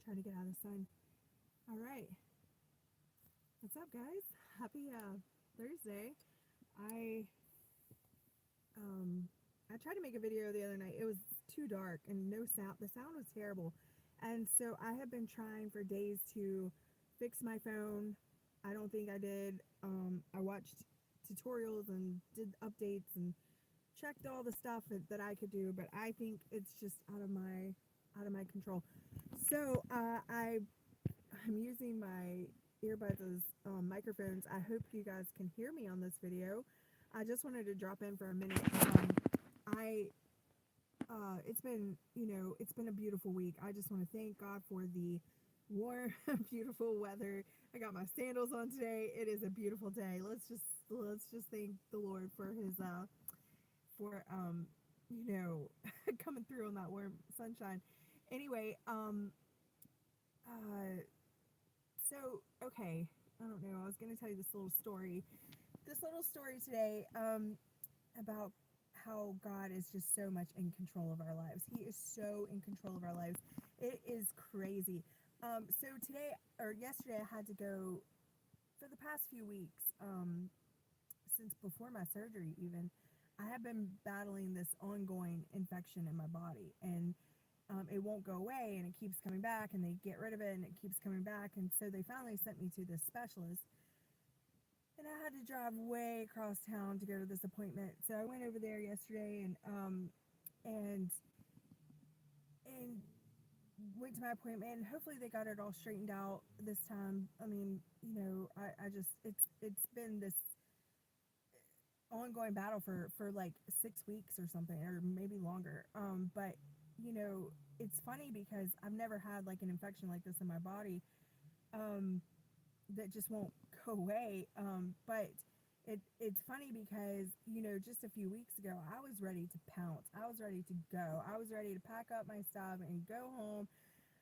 trying to get out of the sun. All right. What's up, guys? Happy Thursday. I um I tried to make a video the other night. It was too dark and no sound. The sound was terrible. And so I have been trying for days to fix my phone. I don't think I did. I watched tutorials and did updates and checked all the stuff that I could do, but I think it's just out of my control. So I'm using my earbuds as microphones. I hope you guys can hear me on this video. I just wanted to drop in for a minute. I it's been it's been a beautiful week. I just want to thank God for the warm, beautiful weather. I got my sandals on today. It is a beautiful day. Let's just thank the Lord for his for coming through on that warm sunshine. Anyway, uh so okay, I don't know. I was gonna tell you this little story. This little story today about how God is just so much in control of our lives. He is so in control of our lives. It is crazy. So today or yesterday I had to go for the past few weeks, since before my surgery even, I have been battling this ongoing infection in my body, and it won't go away, and it keeps coming back, and they get rid of it, and it keeps coming back, and so they finally sent me to this specialist, and I had to drive way across town to go to this appointment. So I went over there yesterday, and and went to my appointment, and hopefully they got it all straightened out this time. I mean, I just it's been this ongoing battle for like 6 weeks or something, or maybe longer. But you know, it's funny because I've never had like an infection like this in my body, um, that just won't go away. But it's funny because just a few weeks ago I was ready to pounce. I was ready to go. I was ready to pack up my stuff and go home.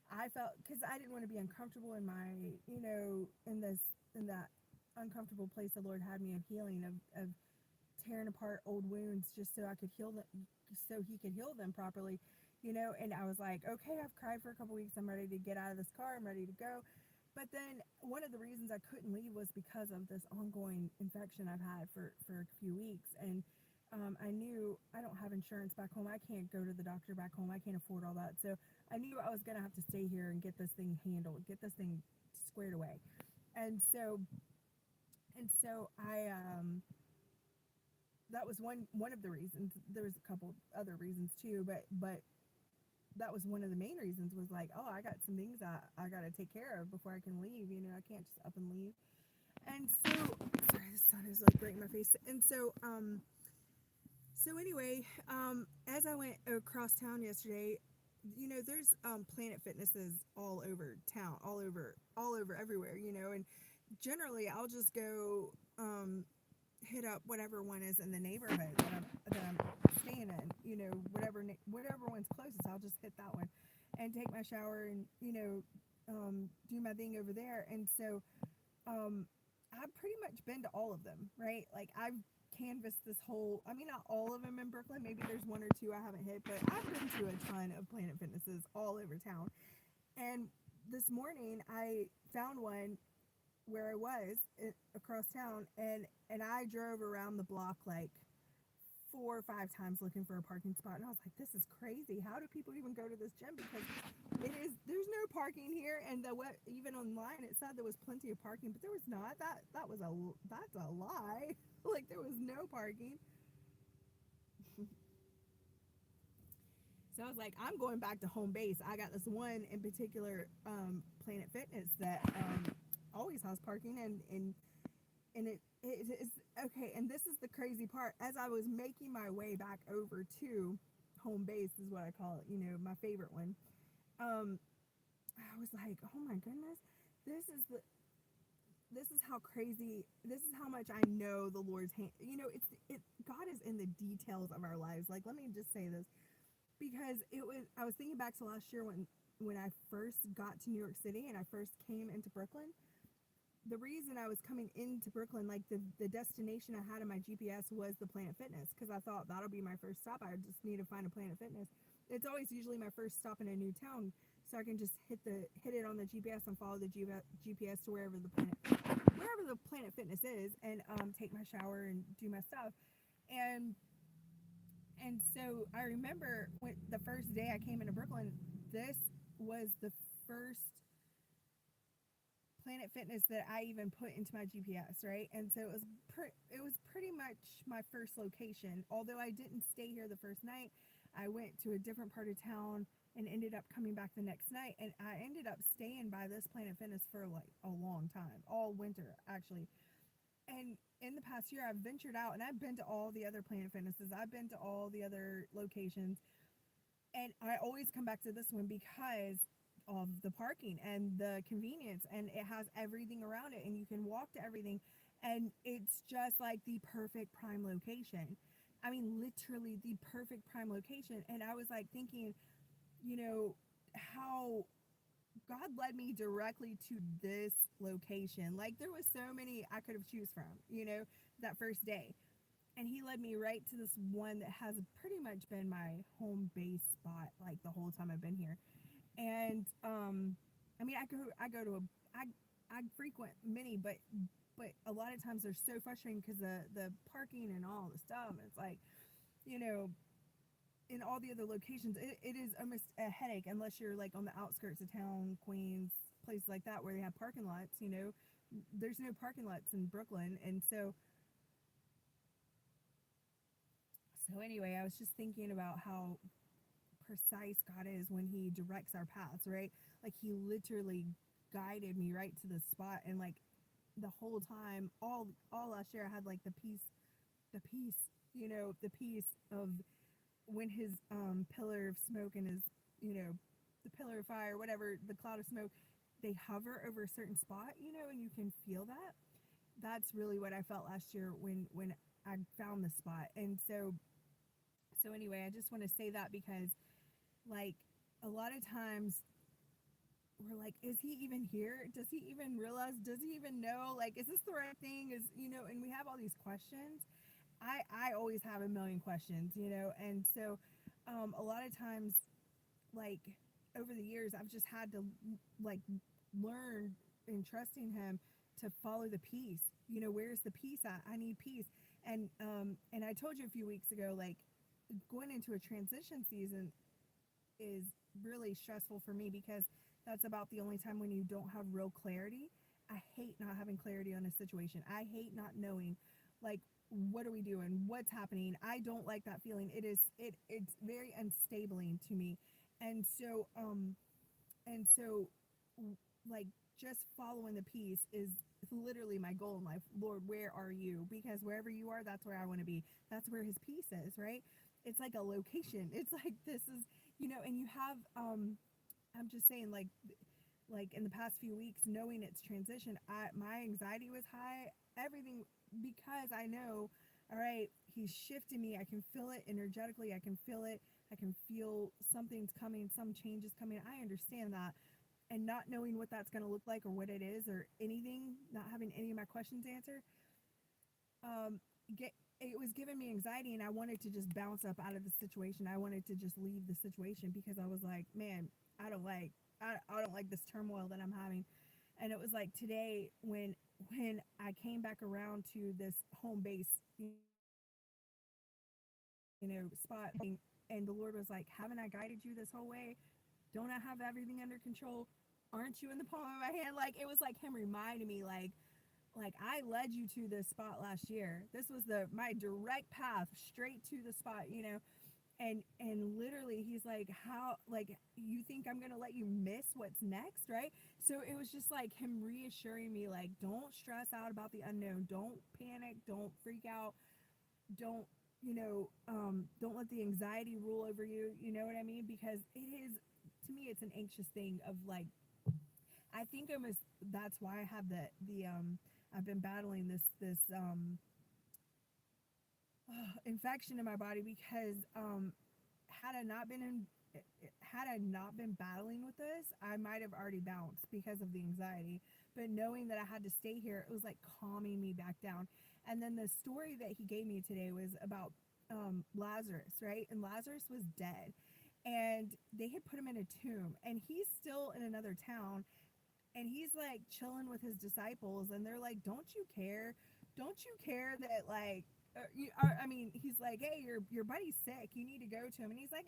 I felt because I didn't want to be uncomfortable in my in that uncomfortable place the Lord had me of healing, of tearing apart old wounds just so I could heal them, so he could heal them properly, and I was like, okay, I've cried for a couple weeks, I'm ready to get out of this car, I'm ready to go. But then one of the reasons I couldn't leave was because of this ongoing infection I've had for a few weeks. And I knew I don't have insurance back home. I can't go to the doctor back home. I can't afford all that. So I knew I was going to have to stay here and get this thing handled, get this thing squared away. And so I that was one of the reasons. There was a couple other reasons too, but that was one of the main reasons, was like, oh, I got some things I got to take care of before I can leave. I can't just up and leave. And so, sorry, the sun is like right in my face. And so anyway, as I went across town yesterday, there's Planet Fitnesses all over town, all over everywhere, and generally I'll just go hit up whatever one is in the neighborhood that I'm staying in. Whatever one's closest, I'll just hit that one and take my shower and do my thing over there. And so um, I've pretty much been to all of them, right? Like I've canvassed this whole. I mean, not all of them in Brooklyn. Maybe there's one or two I haven't hit, but I've been to a ton of Planet Fitnesses all over town. And this morning I found one where I was across town, and I drove around the block like 4 or 5 times looking for a parking spot, and I was like, this is crazy. How do people even go to this gym? Because there's no parking here, and even online it said there was plenty of parking, but there was not. That's a lie. Like there was no parking. So I was like, I'm going back to home base. I got this one in particular, Planet Fitness, that always has parking, and it is okay. And this is the crazy part. As I was making my way back over to home base, is what I call it, my favorite one. Um, I was like, oh my goodness, this is the this is how crazy. This is how much I know the Lord's hand. God is in the details of our lives. Like, let me just say this, because I was thinking back to last year when I first got to New York City and I first came into Brooklyn. The reason I was coming into Brooklyn, like the destination I had in my GPS was the Planet Fitness, because I thought that'll be my first stop. I just need to find a Planet Fitness. It's always usually my first stop in a new town. so I can just hit it on the GPS and follow the GPS to wherever the Planet Fitness is, and take my shower and do my stuff. And so I remember when the first day I came into Brooklyn, this was the first Planet Fitness that I even put into my GPS, right? And so it was pretty much my first location. Although I didn't stay here the first night, I went to a different part of town and ended up coming back the next night. And I ended up staying by this Planet Fitness for like a long time, all winter actually. And in the past year, I've ventured out and I've been to all the other Planet Fitnesses. I've been to all the other locations, and I always come back to this one because of the parking and the convenience, and it has everything around it, and you can walk to everything, and it's just like the perfect prime location. I mean, literally the perfect prime location. And I was like thinking, you know, how God led me directly to this location. Like there was so many I could have choose from, that first day. And he led me right to this one that has pretty much been my home base spot like the whole time I've been here. And I mean, I go to a I I frequent many, but a lot of times they're so frustrating because the parking and all the stuff. It's like, you know, in all the other locations, it is almost a headache unless you're like on the outskirts of town, Queens, places like that where they have parking lots. There's no parking lots in Brooklyn, and so anyway, I was just thinking about how precise God is when He directs our paths, right? Like He literally guided me right to the spot, and like the whole time, all last year, I had like the peace, the peace of when His pillar of smoke and His, the pillar of fire, whatever, the cloud of smoke, they hover over a certain spot, and you can feel that. That's really what I felt last year when I found the spot, and so anyway, I just want to say that because like a lot of times we're like, is he even here? Does he even realize? Does he even know? Like, is this the right thing? And we have all these questions. I always have a million questions, and so a lot of times, like over the years, I've just had to like learn in trusting him to follow the peace. Where's the peace at? I need peace. And I told you a few weeks ago, like going into a transition season is really stressful for me because that's about the only time when you don't have real clarity. I hate not having clarity on a situation. I hate not knowing, like, what are we doing? What's happening? I don't like that feeling. It's very unstabling to me. And so like just following the peace is literally my goal in life. Lord, where are you? Because wherever you are, that's where I want to be. That's where his peace is, right? It's like a location. It's like this is, and you have I'm just saying, like in the past few weeks, knowing it's transition, my anxiety was high, everything, because I know, all right, he's shifting me. I can feel it energetically. I can feel it. I can feel something's coming, some change is coming. I understand that. And not knowing what that's going to look like or what it is or anything, not having any of my questions answered, um, it was giving me anxiety, and I wanted to just bounce up out of the situation. I wanted to just leave the situation because I was like, man, I don't like I don't like this turmoil that I'm having. And it was like today when I came back around to this home base, spot, and the Lord was like, haven't I guided you this whole way? Don't I have everything under control? Aren't you in the palm of my hand? Like it was like him reminding me, like I led you to this spot last year. This was my direct path straight to the spot, and literally he's like, how, like, you think I'm gonna let you miss what's next, right? So it was just like him reassuring me, like, don't stress out about the unknown, don't panic, don't freak out, don't don't let the anxiety rule over you, you know what I mean? Because it is, to me, it's an anxious thing of like, I think almost that's why I have the I've been battling this infection in my body because had I not been in had I not been battling with this, I might have already bounced because of the anxiety. But knowing that I had to stay here, it was like calming me back down. And then the story that he gave me today was about Lazarus, right? And Lazarus was dead. and they had put him in a tomb, and he's still in another town, and he's like chilling with his disciples, and they're like, don't you care that like I mean, he's like, hey, your buddy's sick, you need to go to him, and he's like,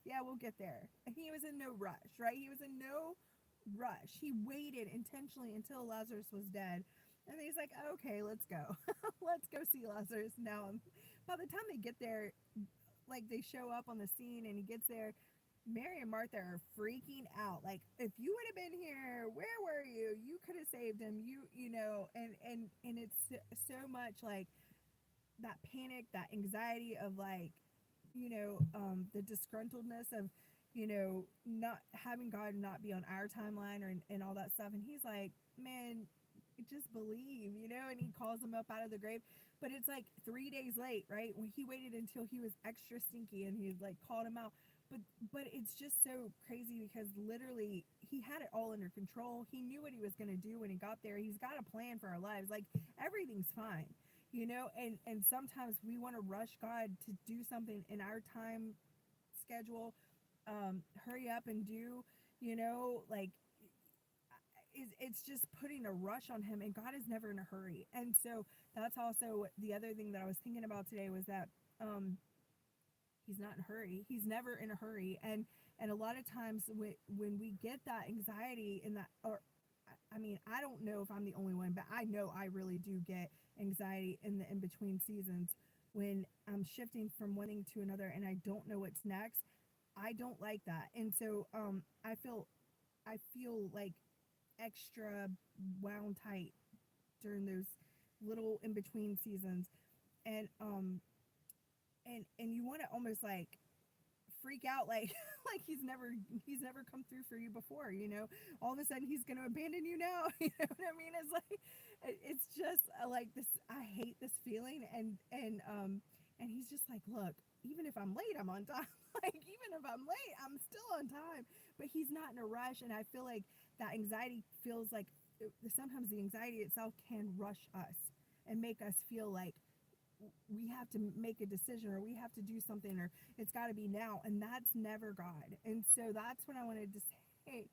yeah, we'll get there. And he was in no rush, right? He was in no rush. He waited intentionally until Lazarus was dead, and he's like, okay, let's go. Let's go see Lazarus now. By the time they get there, like they show up on the scene and he gets there, Mary and Martha are freaking out. Like, if you would have been here, where were you? You could have saved him. You know, and it's so much like that panic, that anxiety of like, the disgruntledness of, not having God not be on our timeline and all that stuff. And he's like, man, just believe, and he calls him up out of the grave. But it's like 3 days late, right? When he waited until he was extra stinky and he like called him out. But but it's just so crazy because literally he had it all under control. He knew what he was gonna do when he got there. He's got a plan for our lives. Like everything's fine, and sometimes we want to rush God to do something in our time schedule. Hurry up and do, like it's just putting a rush on him, and God is never in a hurry. And so that's also the other thing that I was thinking about today was that um he's not in a hurry. He's never in a hurry. And a lot of times when we get that anxiety in that, or I mean, I don't know if I'm the only one, but I know I really do get anxiety in the in between seasons when I'm shifting from one thing to another and I don't know what's next. I don't like that. And so I feel like extra wound tight during those little in between seasons. And you want to almost like freak out, like like he's never come through for you before, all of a sudden he's going to abandon you now. You know what I mean? It's like it's just like this, I hate this feeling. And he's just like, look, even if I'm late, I'm on time. Like even if I'm late, I'm still on time. But he's not in a rush. And I feel like that anxiety feels like sometimes the anxiety itself can rush us and make us feel like we have to make a decision or we have to do something or it's got to be now, and that's never God. And so that's what I wanted to say,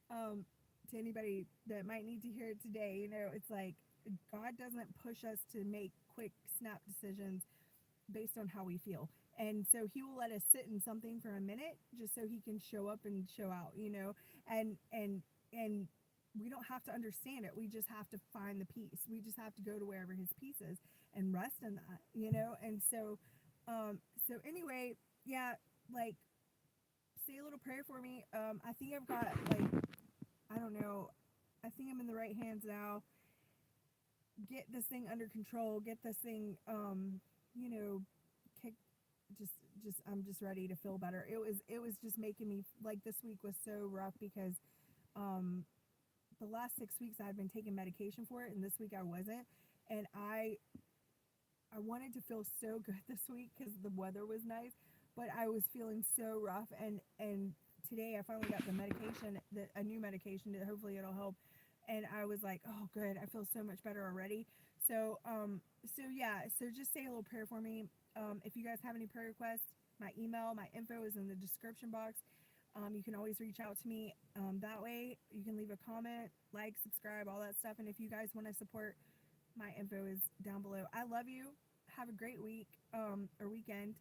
um, to anybody that might need to hear it today. It's like God doesn't push us to make quick snap decisions based on how we feel. And so he will let us sit in something for a minute just so he can show up and show out, and we don't have to understand it. We just have to find the peace. We just have to go to wherever his peace is and rest in that. And so anyway, yeah, like say a little prayer for me. I think I've got like, I don't know, I think I'm in the right hands now. Get this thing under control, get this thing you know kick just I'm just ready to feel better. It was just making me like, this week was so rough because um the last 6 weeks I had been taking medication for it, and this week I wasn't. And I wanted to feel so good this week because the weather was nice, but I was feeling so rough. And today I finally got the medication, a new medication that hopefully it'll help. And I was like, oh, good, I feel so much better already. So yeah, so just say a little prayer for me. If you guys have any prayer requests, my email, my info is in the description box. You can always reach out to me that way. You can leave a comment, like, subscribe, all that stuff. And if you guys want to support, my info is down below. I love you. Have a great week or weekend.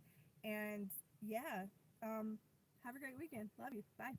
And yeah, have a great weekend. Love you. Bye.